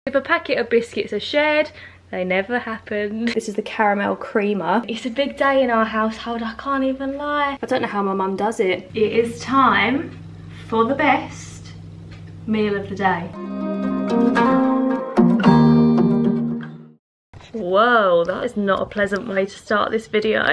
If a packet of biscuits are shared, they never happened. This is the caramel creamer. It's a big day in our household, I can't even lie. I don't know how my mum does it. It is time for the best meal of the day. Whoa, that is not a pleasant way to start this video.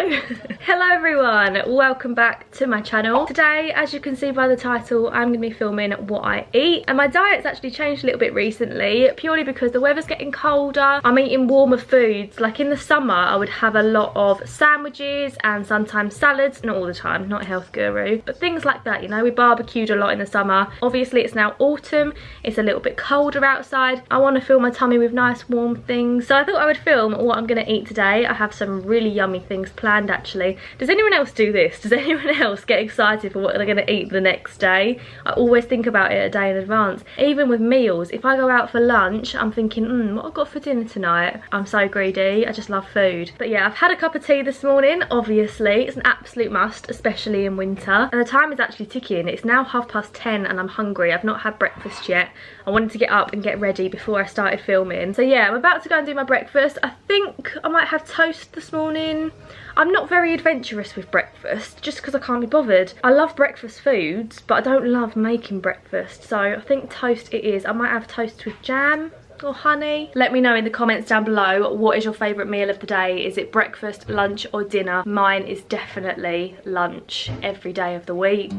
Hello everyone, welcome back to my channel. Today, as you can see by the title, I'm going to be filming what I eat. And my diet's actually changed a little bit recently, purely because the weather's getting colder. I'm eating warmer foods. Like in the summer, I would have a lot of sandwiches and sometimes salads. Not all the time, not a health guru, but things like that, you know. We barbecued a lot in the summer. Obviously, it's now autumn. It's a little bit colder outside. I want to fill my tummy with nice warm things. So I thought I would film what I'm going to eat today. I have some really yummy things planned actually. Does anyone else do this? Does anyone else get excited for what they're going to eat the next day? I always think about it a day in advance. Even with meals, if I go out for lunch, I'm thinking, what I've got for dinner tonight. I'm so greedy. I just love food. But yeah, I've had a cup of tea this morning, obviously. It's an absolute must, especially in winter. And the time is actually ticking. It's now 10:30 and I'm hungry. I've not had breakfast yet. I wanted to get up and get ready before I started filming. So yeah, I'm about to go and do my breakfast. I think I might have toast this morning. I'm not very adventurous with breakfast just because I can't be bothered. I love breakfast foods, but I don't love making breakfast. So I think toast it is. I might have toast with jam or honey. Let me know in the comments down below, what is your favourite meal of the day? Is it breakfast, lunch or dinner? Mine is definitely lunch every day of the week.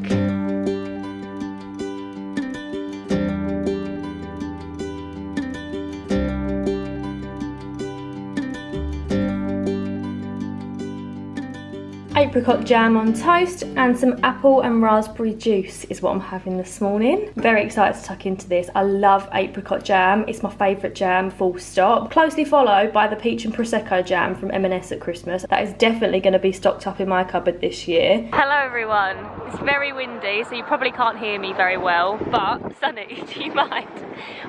Apricot jam on toast and some apple and raspberry juice is what I'm having this morning. I'm very excited to tuck into this. I love apricot jam. It's my favourite jam, full stop. Closely followed by the peach and prosecco jam from M&S at Christmas. That is definitely going to be stocked up in my cupboard this year. Hello everyone. It's very windy, so you probably can't hear me very well, but Sunny, do you mind?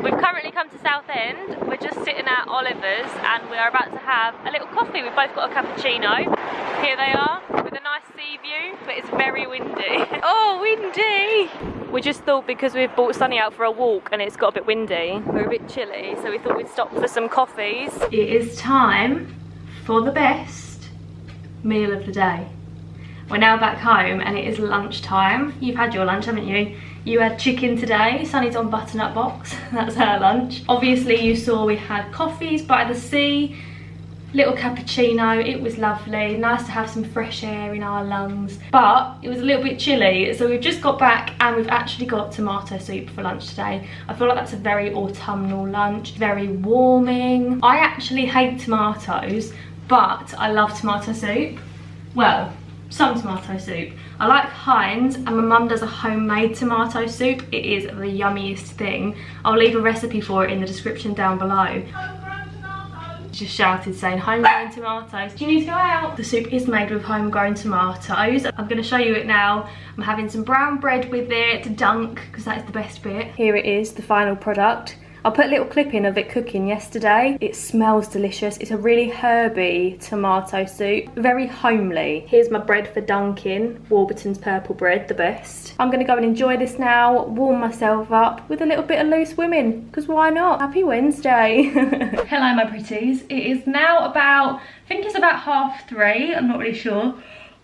We've currently come to Southend. We're just sitting at Oliver's and we are about to have a little coffee. We've both got a cappuccino. Here they are, with a nice sea view, but it's very windy. Oh, windy! We just thought because we've brought Sunny out for a walk and it's got a bit windy, we're a bit chilly, so we thought we'd stop for some coffees. It is time for the best meal of the day. We're now back home and it is lunchtime. You've had your lunch, haven't you? You had chicken today. Sunny's on butternut box. That's her lunch. Obviously you saw we had coffees by the sea. Little cappuccino, it was lovely. Nice to have some fresh air in our lungs. But it was a little bit chilly, so we've just got back and we've actually got tomato soup for lunch today. I feel like that's a very autumnal lunch, very warming. I actually hate tomatoes, but I love tomato soup. Well, some tomato soup. I like Heinz and my mum does a homemade tomato soup. It is the yummiest thing. I'll leave a recipe for it in the description down below. Just shouted saying homegrown tomatoes. Do you need to go out? The soup is made with homegrown tomatoes. I'm going to show you it now. I'm having some brown bread with it to dunk because that is the best bit. Here it is, the final product. I'll put a little clip in of it cooking yesterday. It smells delicious. It's a really herby tomato soup, very homely. Here's my bread for dunking, Warburton's purple bread, the best. I'm gonna go and enjoy this now, warm myself up with a little bit of loose women, because why not? Happy Wednesday. Hello my pretties. It is now about, I think it's about 3:30, I'm not really sure.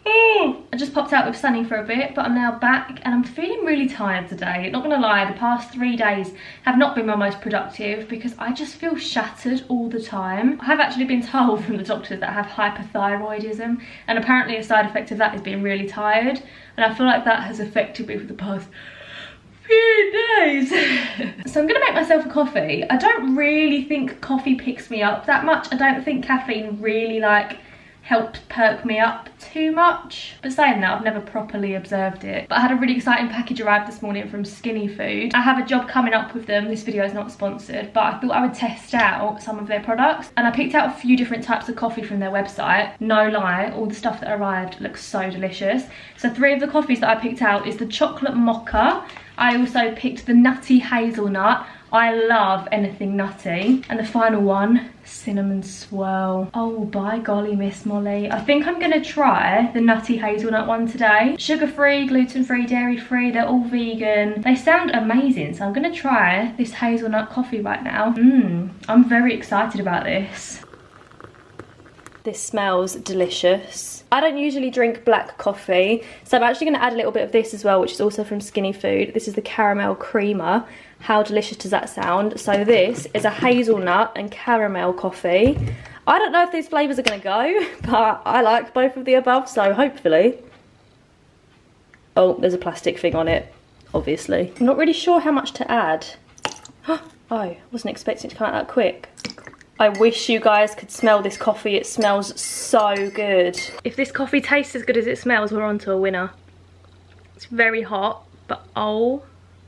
I just popped out with Sunny for a bit, but I'm now back and I'm feeling really tired today. Not gonna lie, the past 3 days have not been my most productive because I just feel shattered all the time. I have actually been told from the doctors that I have hypothyroidism, and apparently a side effect of that is being really tired, and I feel like that has affected me for the past few days. So I'm gonna make myself a coffee. I don't really think coffee picks me up that much. I don't think caffeine really helped perk me up too much. But saying that, I've never properly observed it. But I had a really exciting package arrive this morning from Skinny Food. I have a job coming up with them. This video is not sponsored, but I thought I would test out some of their products. And I picked out a few different types of coffee from their website. No lie, all the stuff that arrived looks so delicious. So 3 of the coffees that I picked out is the chocolate mocha. I also picked the nutty hazelnut. I love anything nutty. And the final one, cinnamon swirl. Oh, by golly, Miss Molly. I think I'm gonna try the nutty hazelnut one today. Sugar-free, gluten-free, dairy-free, they're all vegan. They sound amazing, so I'm gonna try this hazelnut coffee right now. I'm very excited about this. This smells delicious. I don't usually drink black coffee, so I'm actually going to add a little bit of this as well, which is also from Skinny Food. This is the caramel creamer. How delicious does that sound? So this is a hazelnut and caramel coffee. I don't know if these flavours are going to go, but I like both of the above, so hopefully. Oh, there's a plastic thing on it, obviously. I'm not really sure how much to add. Oh, I wasn't expecting it to come out that quick. I wish you guys could smell this coffee. It smells so good. If this coffee tastes as good as it smells, we're on to a winner. It's very hot, but oh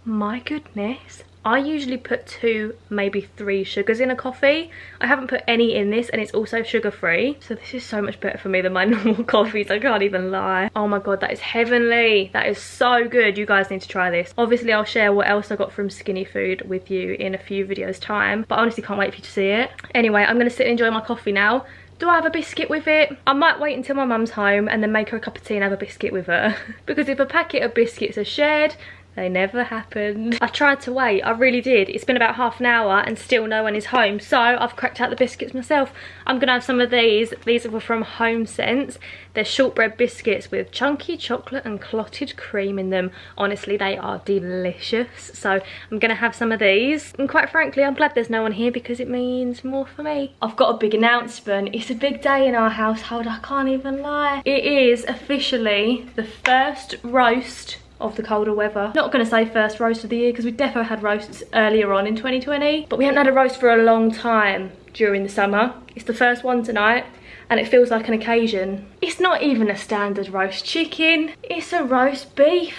my goodness. I usually put 2, maybe 3 sugars in a coffee. I haven't put any in this, and it's also sugar-free. So this is so much better for me than my normal coffees, I can't even lie. Oh my god, that is heavenly. That is so good. You guys need to try this. Obviously, I'll share what else I got from Skinny Food with you in a few videos' time. But I honestly can't wait for you to see it. Anyway, I'm going to sit and enjoy my coffee now. Do I have a biscuit with it? I might wait until my mum's home and then make her a cup of tea and have a biscuit with her. Because if a packet of biscuits are shared, they never happened. I tried to wait, I really did. It's been about half an hour and still no one is home. So I've cracked out the biscuits myself. I'm gonna have some of these. These are from Home Sense. They're shortbread biscuits with chunky chocolate and clotted cream in them. Honestly, they are delicious. So I'm gonna have some of these. And quite frankly, I'm glad there's no one here because it means more for me. I've got a big announcement. It's a big day in our household, I can't even lie. It is officially the first roast of the colder weather. Not gonna say first roast of the year because we defo had roasts earlier on in 2020, but we haven't had a roast for a long time during the summer. It's the first one tonight and it feels like an occasion. It's not even a standard roast chicken, it's a roast beef.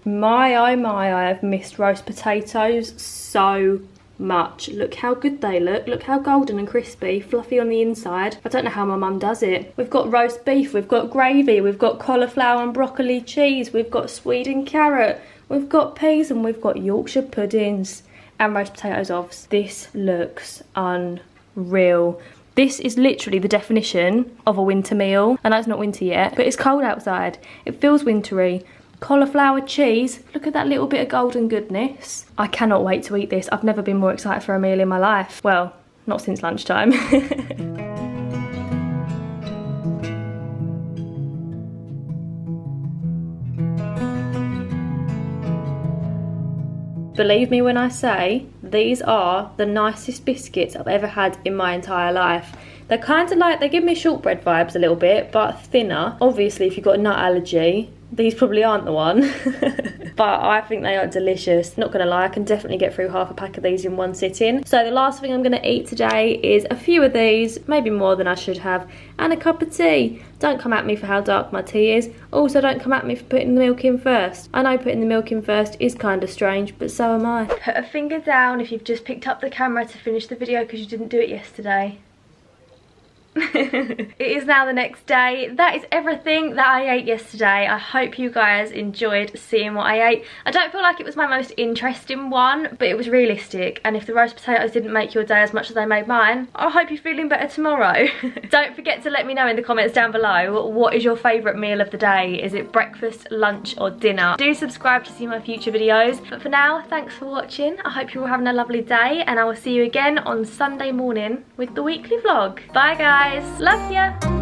My oh my, I have missed roast potatoes so much. Look how good they look how golden and crispy, fluffy on the inside. I don't know how my mum does it. We've got roast beef, we've got gravy, we've got cauliflower and broccoli cheese, we've got Sweden carrot, we've got peas, and we've got Yorkshire puddings and roast potatoes offs. This looks unreal. This is literally the definition of a winter meal. I know it's not winter yet, but it's cold outside. It feels wintry. Cauliflower cheese, look at that little bit of golden goodness. I cannot wait to eat this. I've never been more excited for a meal in my life. Well, not since lunchtime. Believe me when I say, these are the nicest biscuits I've ever had in my entire life. They're kind of like, they give me shortbread vibes a little bit, but thinner. Obviously, if you've got a nut allergy, these probably aren't the one. But I think they are delicious. Not gonna lie, I can definitely get through half a pack of these in one sitting. So the last thing I'm gonna eat today is a few of these, maybe more than I should have, and a cup of tea. Don't come at me for how dark my tea is. Also, don't come at me for putting the milk in first. I know putting the milk in first is kind of strange, but so am I. Put a finger down if you've just picked up the camera to finish the video because you didn't do it yesterday. It is now the next day. That is everything that I ate yesterday. I hope you guys enjoyed seeing what I ate. I don't feel like it was my most interesting one, but it was realistic, and if the roast potatoes didn't make your day as much as they made mine, I hope you're feeling better tomorrow. Don't forget to let me know in the comments down below, what is your favourite meal of the day? Is it breakfast, lunch or dinner? Do subscribe to see my future videos, but for now, thanks for watching. I hope you're all having a lovely day, and I will see you again on Sunday morning with the weekly vlog. Bye guys, love ya.